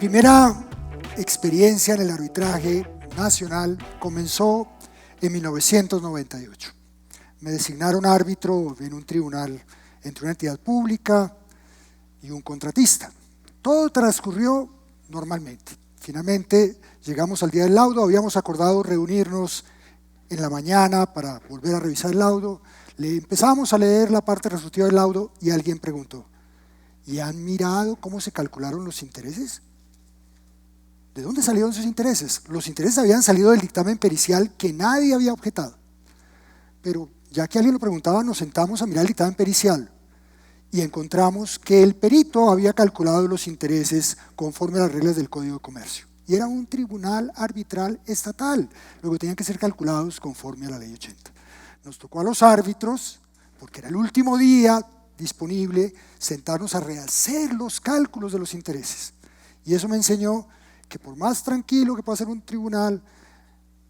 primera experiencia en el arbitraje nacional comenzó en 1998. Me designaron árbitro en un tribunal entre una entidad pública y un contratista. Todo transcurrió normalmente. Finalmente llegamos al día del laudo, habíamos acordado reunirnos en la mañana para volver a revisar el laudo. Le empezamos a leer la parte resolutiva del laudo y alguien preguntó: ¿y han mirado cómo se calcularon los intereses? ¿De dónde salieron esos intereses? Los intereses habían salido del dictamen pericial que nadie había objetado. Pero ya que alguien lo preguntaba, nos sentamos a mirar el dictamen pericial y encontramos que el perito había calculado los intereses conforme a las reglas del Código de Comercio. Y era un tribunal arbitral estatal, luego tenían que ser calculados conforme a la Ley 80. Nos tocó a los árbitros, porque era el último día disponible, sentarnos a rehacer los cálculos de los intereses. Y eso me enseñó que por más tranquilo que pueda ser un tribunal,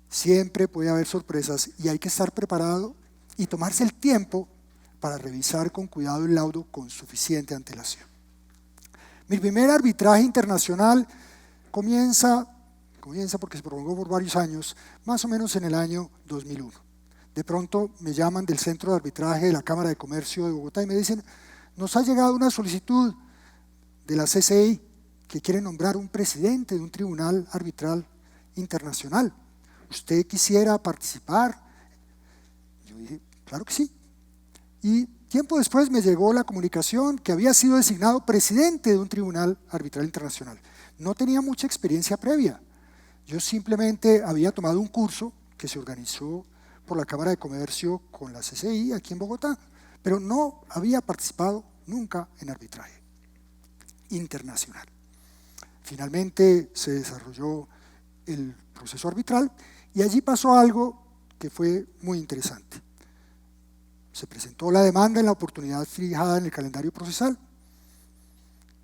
siempre puede haber sorpresas y hay que estar preparado y tomarse el tiempo para revisar con cuidado el laudo con suficiente antelación. Mi primer arbitraje internacional comienza porque se prolongó por varios años, más o menos en el año 2001. De pronto me llaman del Centro de Arbitraje de la Cámara de Comercio de Bogotá y me dicen: nos ha llegado una solicitud de la CCI que quiere nombrar un presidente de un tribunal arbitral internacional. ¿Usted quisiera participar? Yo dije: claro que sí. Y tiempo después me llegó la comunicación que había sido designado presidente de un tribunal arbitral internacional. No tenía mucha experiencia previa. Yo simplemente había tomado un curso que se organizó por la Cámara de Comercio con la CCI aquí en Bogotá, pero no había participado nunca en arbitraje internacional. Finalmente se desarrolló el proceso arbitral y allí pasó algo que fue muy interesante. Se presentó la demanda en la oportunidad fijada en el calendario procesal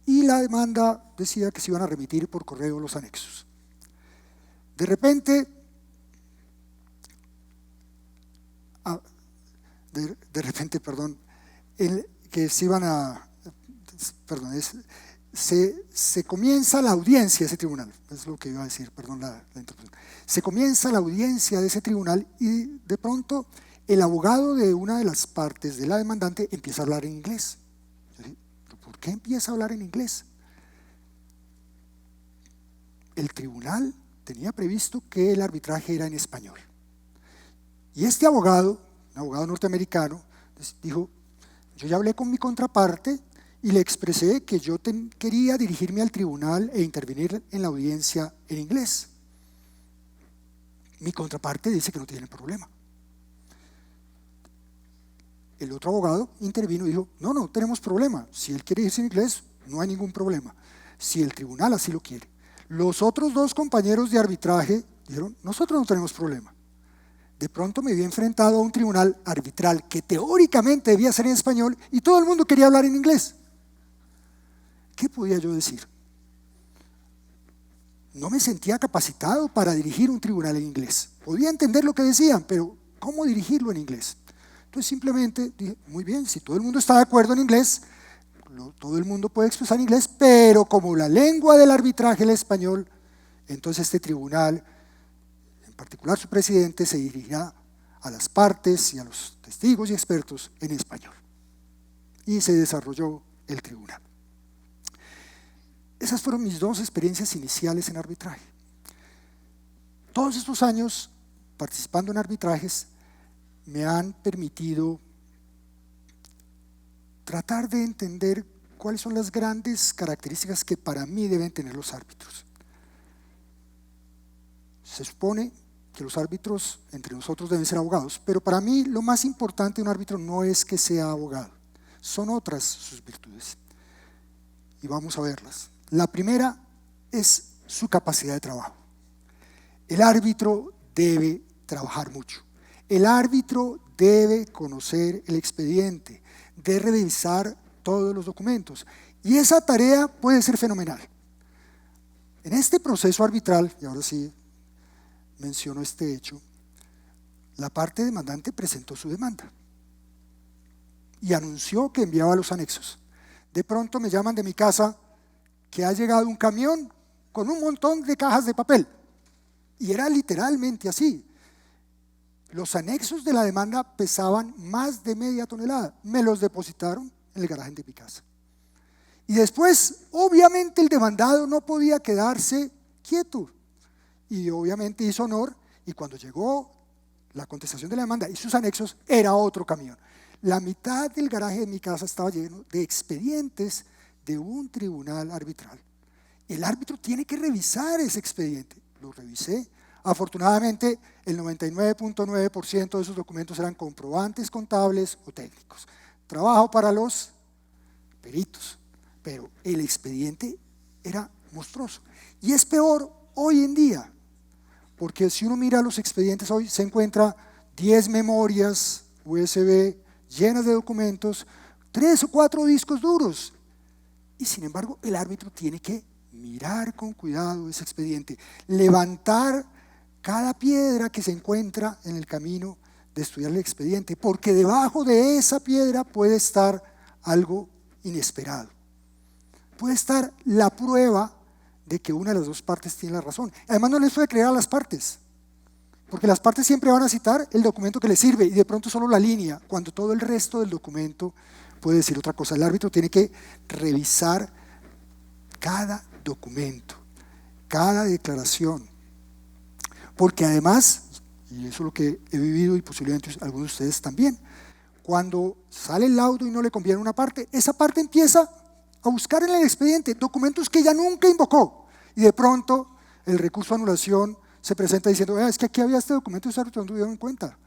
y la demanda decía que se iban a remitir por correo los anexos. De repente, se comienza la audiencia de ese tribunal, es lo que iba a decir, perdón la interrupción. Se comienza la audiencia de ese tribunal y de pronto el abogado de una de las partes de la demandante empieza a hablar en inglés. Yo dije: ¿por qué empieza a hablar en inglés? El tribunal tenía previsto que el arbitraje era en español. Y este abogado, un abogado norteamericano, dijo: yo ya hablé con mi contraparte y le expresé que yo quería dirigirme al tribunal e intervenir en la audiencia en inglés. Mi contraparte dice que no tiene problema. El otro abogado intervino y dijo: no tenemos problema. Si él quiere irse en inglés, no hay ningún problema. Si el tribunal así lo quiere. Los otros dos compañeros de arbitraje dijeron: nosotros no tenemos problema. De pronto me vi enfrentado a un tribunal arbitral que teóricamente debía ser en español y todo el mundo quería hablar en inglés. ¿Qué podía yo decir? No me sentía capacitado para dirigir un tribunal en inglés. Podía entender lo que decían, pero ¿cómo dirigirlo en inglés? Entonces simplemente dije: muy bien, si todo el mundo está de acuerdo en inglés, todo el mundo puede expresar en inglés, pero como la lengua del arbitraje es el español, entonces este tribunal, en particular su presidente, se dirigirá a las partes y a los testigos y expertos en español. Y se desarrolló el tribunal. Esas fueron mis dos experiencias iniciales en arbitraje. Todos estos años participando en arbitrajes me han permitido tratar de entender cuáles son las grandes características que para mí deben tener los árbitros. Se supone que los árbitros entre nosotros deben ser abogados, pero para mí lo más importante de un árbitro no es que sea abogado, son otras sus virtudes. Y vamos a verlas. La primera es su capacidad de trabajo. El árbitro debe trabajar mucho. El árbitro debe conocer el expediente, debe revisar todos los documentos. Y esa tarea puede ser fenomenal. En este proceso arbitral, y ahora sí menciono este hecho, la parte demandante presentó su demanda y anunció que enviaba los anexos. De pronto me llaman de mi casa que ha llegado un camión con un montón de cajas de papel. Y era literalmente así. Los anexos de la demanda pesaban más de media tonelada. Me los depositaron en el garaje de mi casa. Y después, obviamente, el demandado no podía quedarse quieto. Y obviamente hizo honor, y cuando llegó la contestación de la demanda y sus anexos, era otro camión. La mitad del garaje de mi casa estaba lleno de expedientes de un tribunal arbitral. El árbitro tiene que revisar ese expediente. Lo revisé. Afortunadamente, el 99.9% de esos documentos eran comprobantes contables o técnicos. Trabajo para los peritos, pero el expediente era monstruoso. Y es peor hoy en día, porque si uno mira los expedientes hoy, se encuentra 10 memorias USB llenas de documentos, 3 o 4 discos duros. Y sin embargo, el árbitro tiene que mirar con cuidado ese expediente, levantar cada piedra que se encuentra en el camino de estudiar el expediente, porque debajo de esa piedra puede estar algo inesperado. Puede estar la prueba de que una de las dos partes tiene la razón. Además, no les puede creer a las partes, porque las partes siempre van a citar el documento que les sirve y de pronto solo la línea, cuando todo el resto del documento puede decir otra cosa. El árbitro tiene que revisar cada documento, cada declaración, porque además, y eso es lo que he vivido y posiblemente algunos de ustedes también, cuando sale el laudo y no le conviene una parte, esa parte empieza a buscar en el expediente documentos que ella nunca invocó, y de pronto el recurso de anulación se presenta diciendo, es que aquí había este documento y ustedes no tuvieron en cuenta.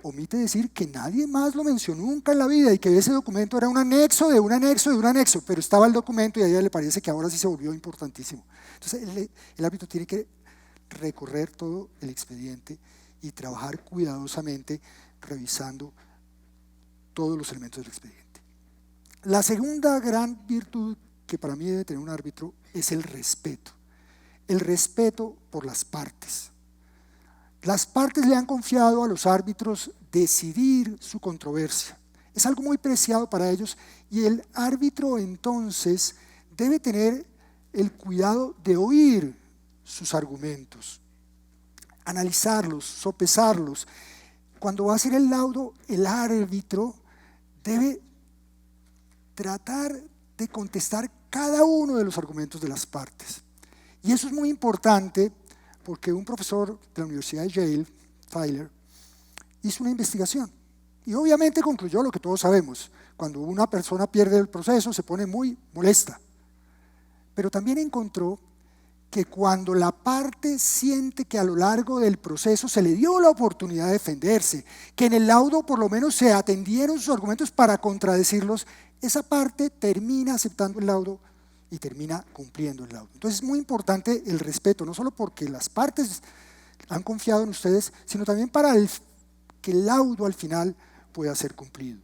Omite decir que nadie más lo mencionó nunca en la vida y que ese documento era un anexo de un anexo de un anexo, pero estaba el documento y a ella le parece que ahora sí se volvió importantísimo. Entonces el árbitro tiene que recorrer todo el expediente y trabajar cuidadosamente revisando todos los elementos del expediente. La segunda gran virtud que para mí debe tener un árbitro es el respeto por las partes. Las partes le han confiado a los árbitros decidir su controversia. Es algo muy preciado para ellos y el árbitro entonces debe tener el cuidado de oír sus argumentos, analizarlos, sopesarlos. Cuando va a hacer el laudo, el árbitro debe tratar de contestar cada uno de los argumentos de las partes. Y eso es muy importante porque un profesor de la Universidad de Yale, Tyler, hizo una investigación y obviamente concluyó lo que todos sabemos: cuando una persona pierde el proceso se pone muy molesta, pero también encontró que cuando la parte siente que a lo largo del proceso se le dio la oportunidad de defenderse, que en el laudo por lo menos se atendieron sus argumentos para contradecirlos, esa parte termina aceptando el laudo y termina cumpliendo el laudo. Entonces es muy importante el respeto, no solo porque las partes han confiado en ustedes, sino también para que el laudo al final pueda ser cumplido.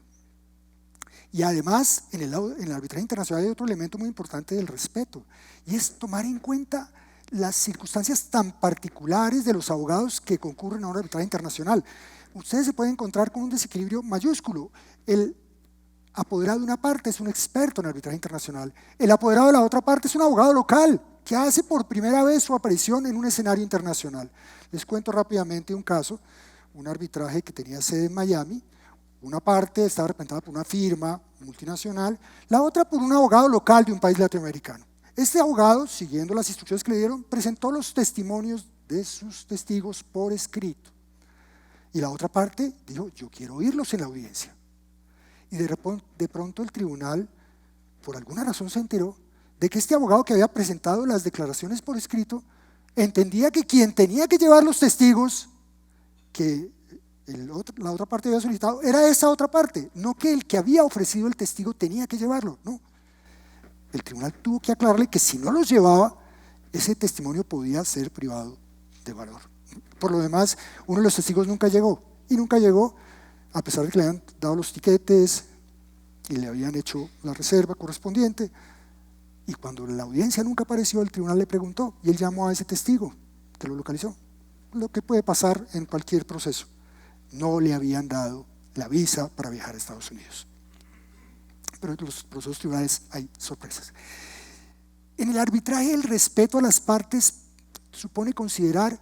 Y además, en el arbitraje internacional hay otro elemento muy importante del respeto, y es tomar en cuenta las circunstancias tan particulares de los abogados que concurren a un arbitraje internacional. Ustedes se pueden encontrar con un desequilibrio mayúsculo. El apoderado de una parte es un experto en arbitraje internacional. El apoderado de la otra parte es un abogado local que hace por primera vez su aparición en un escenario internacional. Les cuento rápidamente un caso, un arbitraje que tenía sede en Miami. Una parte estaba representada por una firma multinacional, la otra por un abogado local de un país latinoamericano. Este abogado, siguiendo las instrucciones que le dieron, presentó los testimonios de sus testigos por escrito. Y la otra parte dijo, yo quiero oírlos en la audiencia. Y de pronto el tribunal, por alguna razón, se enteró de que este abogado que había presentado las declaraciones por escrito entendía que quien tenía que llevar los testigos que la otra parte había solicitado era esa otra parte, no que el que había ofrecido el testigo tenía que llevarlo, no. El tribunal tuvo que aclararle que si no los llevaba, ese testimonio podía ser privado de valor. Por lo demás, uno de los testigos nunca llegó, y nunca llegó a pesar de que le habían dado los tiquetes y le habían hecho la reserva correspondiente. Y cuando la audiencia nunca apareció, el tribunal le preguntó y él llamó a ese testigo que lo localizó. Lo que puede pasar en cualquier proceso. No le habían dado la visa para viajar a Estados Unidos. Pero en los procesos tribunales hay sorpresas. En el arbitraje, el respeto a las partes supone considerar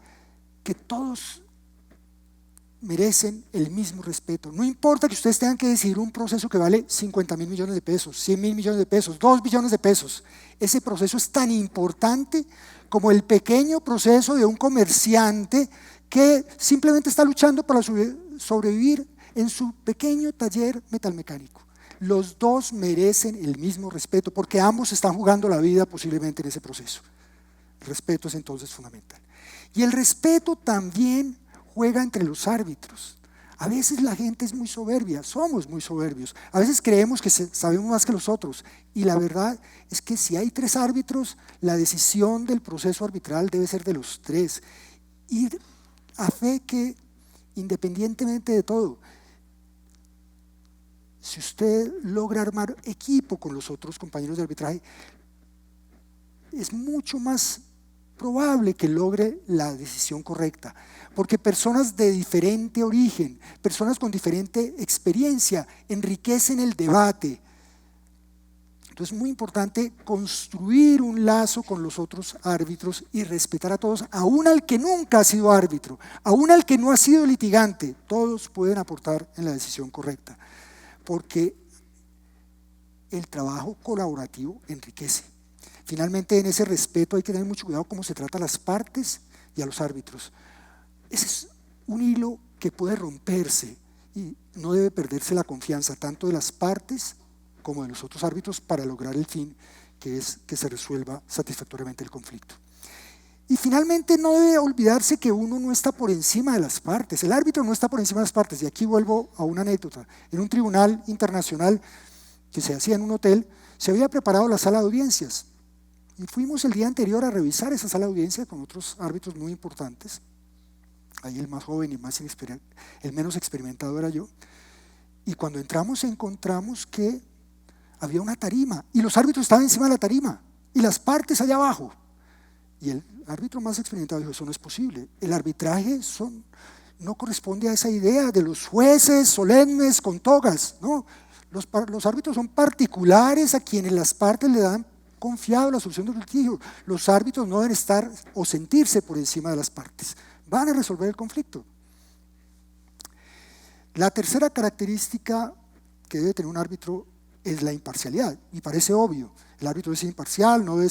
que todos merecen el mismo respeto. No importa que ustedes tengan que decidir un proceso que vale 50.000 millones de pesos, 100.000 millones de pesos, 2 billones de pesos. Ese proceso es tan importante como el pequeño proceso de un comerciante que simplemente está luchando para sobrevivir en su pequeño taller metalmecánico. Los dos merecen el mismo respeto porque ambos están jugando la vida posiblemente en ese proceso. El respeto es entonces fundamental. Y el respeto también juega entre los árbitros. A veces la gente es muy soberbia, somos muy soberbios. A veces creemos que sabemos más que los otros. Y la verdad es que si hay 3 árbitros, la decisión del proceso arbitral debe ser de los 3. Y a fe que, independientemente de todo, si usted logra armar equipo con los otros compañeros de arbitraje, es mucho más probable que logre la decisión correcta, porque personas de diferente origen, personas con diferente experiencia, enriquecen el debate. Entonces es muy importante construir un lazo con los otros árbitros y respetar a todos, aún al que nunca ha sido árbitro, aún al que no ha sido litigante. Todos pueden aportar en la decisión correcta, porque el trabajo colaborativo enriquece. Finalmente, en ese respeto hay que tener mucho cuidado cómo se trata a las partes y a los árbitros. Ese es un hilo que puede romperse y no debe perderse la confianza tanto de las partes como de los otros árbitros para lograr el fin, que es que se resuelva satisfactoriamente el conflicto. Y finalmente no debe olvidarse que uno no está por encima de las partes, el árbitro no está por encima de las partes. Y aquí vuelvo a una anécdota. En un tribunal internacional que se hacía en un hotel, se había preparado la sala de audiencias. Y fuimos el día anterior a revisar esa sala de audiencia con otros árbitros muy importantes. Ahí el más joven y el menos experimentado era yo. Y cuando entramos encontramos que había una tarima y los árbitros estaban encima de la tarima y las partes allá abajo. Y el árbitro más experimentado dijo, eso no es posible. El arbitraje no corresponde a esa idea de los jueces solemnes con togas. No, los árbitros son particulares a quienes las partes le dan confiado la solución del litigio. Los árbitros no deben estar o sentirse por encima de las partes. Van a resolver el conflicto. La tercera característica que debe tener un árbitro es la imparcialidad. Y parece obvio. El árbitro debe ser imparcial, no debe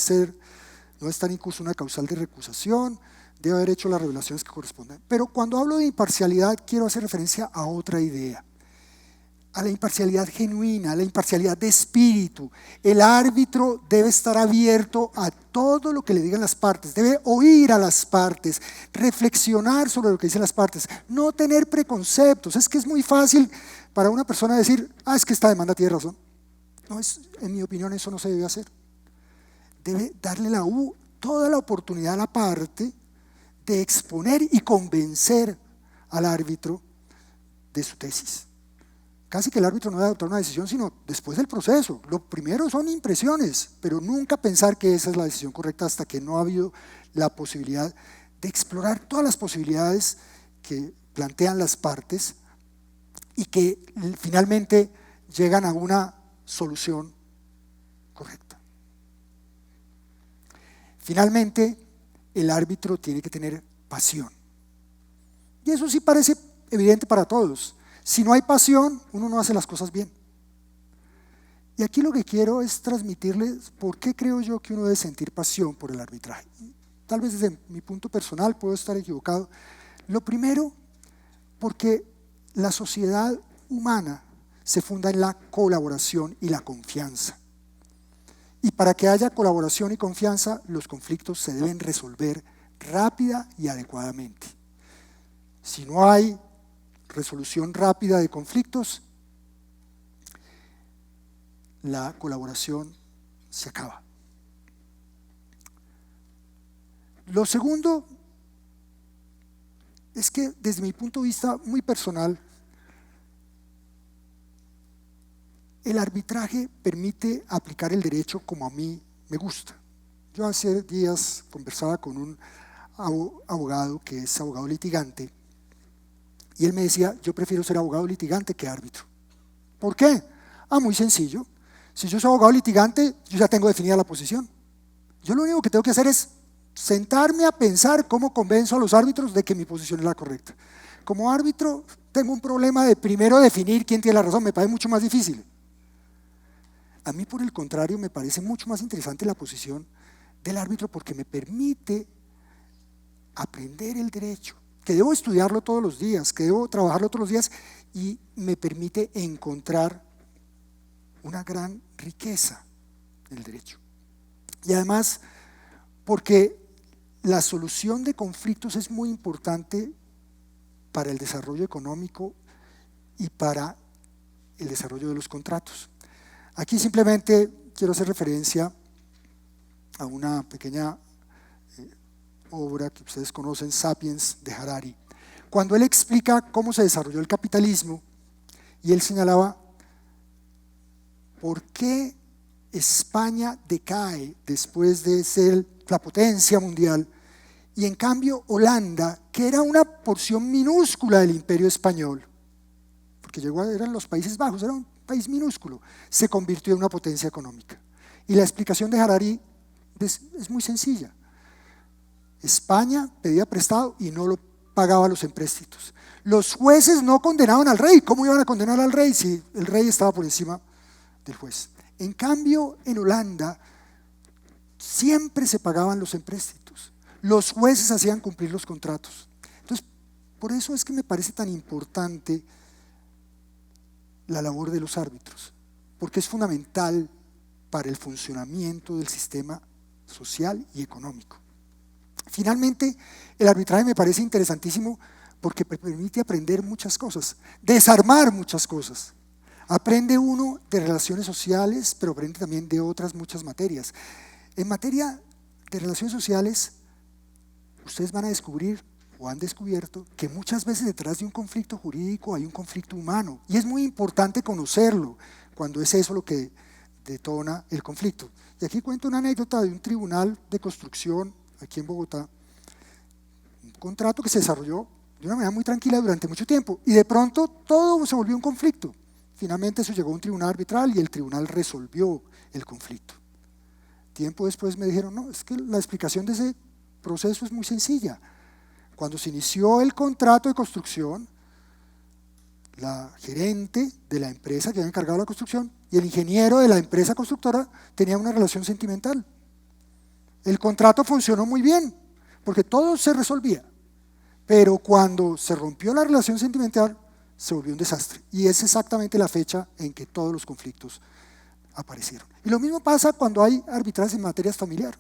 estar incluso una causal de recusación, debe haber hecho las revelaciones que corresponden. Pero cuando hablo de imparcialidad quiero hacer referencia a otra idea. A la imparcialidad genuina, a la imparcialidad de espíritu. El árbitro debe estar abierto a todo lo que le digan las partes, debe oír a las partes, reflexionar sobre lo que dicen las partes, no tener preconceptos. Es que es muy fácil para una persona decir, es que esta demanda tiene razón. No, en mi opinión eso no se debe hacer. Debe darle toda la oportunidad a la parte de exponer y convencer al árbitro de su tesis. Casi que el árbitro no debe adoptar una decisión sino después del proceso. Lo primero son impresiones, pero nunca pensar que esa es la decisión correcta hasta que no ha habido la posibilidad de explorar todas las posibilidades que plantean las partes y que finalmente llegan a una solución correcta. Finalmente, el árbitro tiene que tener pasión. Y eso sí parece evidente para todos. Si no hay pasión, uno no hace las cosas bien. Y aquí lo que quiero es transmitirles por qué creo yo que uno debe sentir pasión por el arbitraje. Tal vez desde mi punto personal puedo estar equivocado. Lo primero, porque la sociedad humana se funda en la colaboración y la confianza. Y para que haya colaboración y confianza, los conflictos se deben resolver rápida y adecuadamente. Si no hay resolución rápida de conflictos, la colaboración se acaba. Lo segundo es que desde mi punto de vista muy personal, el arbitraje permite aplicar el derecho como a mí me gusta. Yo hace días conversaba con un abogado que es abogado litigante y él me decía, yo prefiero ser abogado litigante que árbitro. ¿Por qué? Muy sencillo. Si yo soy abogado litigante, yo ya tengo definida la posición. Yo lo único que tengo que hacer es sentarme a pensar cómo convenzo a los árbitros de que mi posición es la correcta. Como árbitro tengo un problema de primero definir quién tiene la razón, me parece mucho más difícil. A mí, por el contrario, me parece mucho más interesante la posición del árbitro porque me permite aprender el derecho, que debo estudiarlo todos los días, que debo trabajarlo todos los días, y me permite encontrar una gran riqueza en el derecho. Y además, porque la solución de conflictos es muy importante para el desarrollo económico y para el desarrollo de los contratos. Aquí simplemente quiero hacer referencia a una pequeña obra que ustedes conocen, Sapiens, de Harari. Cuando él explica cómo se desarrolló el capitalismo, y él señalaba por qué España decae después de ser la potencia mundial, y en cambio Holanda, que era una porción minúscula del imperio español, porque eran los Países Bajos, era un país minúsculo, se convirtió en una potencia económica. Y la explicación de Harari es muy sencilla. España pedía prestado y no lo pagaba los empréstitos. Los jueces no condenaban al rey. ¿Cómo iban a condenar al rey si el rey estaba por encima del juez? En cambio, en Holanda siempre se pagaban los empréstitos. Los jueces hacían cumplir los contratos. Entonces, por eso es que me parece tan importante la labor de los árbitros, porque es fundamental para el funcionamiento del sistema social y económico. Finalmente, el arbitraje me parece interesantísimo porque permite aprender muchas cosas, desarmar muchas cosas. Aprende uno de relaciones sociales, pero aprende también de otras muchas materias. En materia de relaciones sociales, ustedes van a descubrir o han descubierto que muchas veces detrás de un conflicto jurídico hay un conflicto humano, y es muy importante conocerlo cuando es eso lo que detona el conflicto. Y aquí cuento una anécdota de un tribunal de construcción aquí en Bogotá, un contrato que se desarrolló de una manera muy tranquila durante mucho tiempo, y de pronto todo se volvió un conflicto. Finalmente eso llegó a un tribunal arbitral y el tribunal resolvió el conflicto. Tiempo después me dijeron, no, es que la explicación de ese proceso es muy sencilla. Cuando se inició el contrato de construcción, la gerente de la empresa que había encargado la construcción y el ingeniero de la empresa constructora tenían una relación sentimental. El contrato funcionó muy bien, porque todo se resolvía, pero cuando se rompió la relación sentimental, se volvió un desastre, y es exactamente la fecha en que todos los conflictos aparecieron. Y lo mismo pasa cuando hay arbitrajes en materias familiares.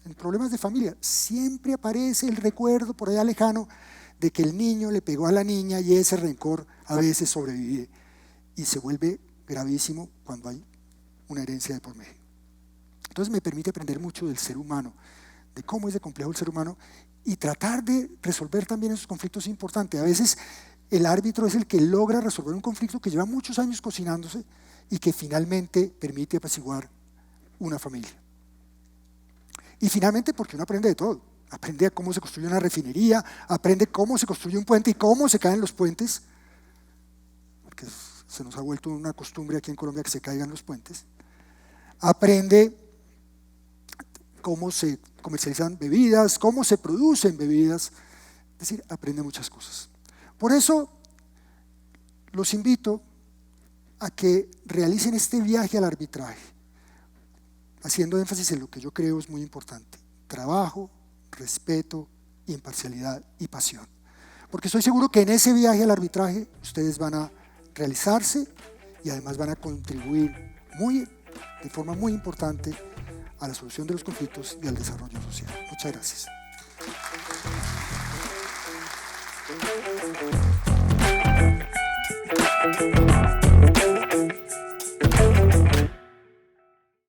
En problemas de familia siempre aparece el recuerdo por allá lejano de que el niño le pegó a la niña, y ese rencor a veces sobrevive y se vuelve gravísimo cuando hay una herencia de por medio. Entonces me permite aprender mucho del ser humano, de cómo es de complejo el ser humano, y tratar de resolver también esos conflictos importantes. A veces el árbitro es el que logra resolver un conflicto que lleva muchos años cocinándose y que finalmente permite apaciguar una familia. Y finalmente porque uno aprende de todo. Aprende cómo se construye una refinería, aprende cómo se construye un puente y cómo se caen los puentes, porque se nos ha vuelto una costumbre aquí en Colombia que se caigan los puentes. Aprende cómo se comercializan bebidas, cómo se producen bebidas, es decir, aprende muchas cosas. Por eso los invito a que realicen este viaje al arbitraje, haciendo énfasis en lo que yo creo es muy importante: trabajo, respeto, imparcialidad y pasión. Porque estoy seguro que en ese viaje al arbitraje ustedes van a realizarse y además van a contribuir de forma muy importante a la solución de los conflictos y al desarrollo social. Muchas gracias.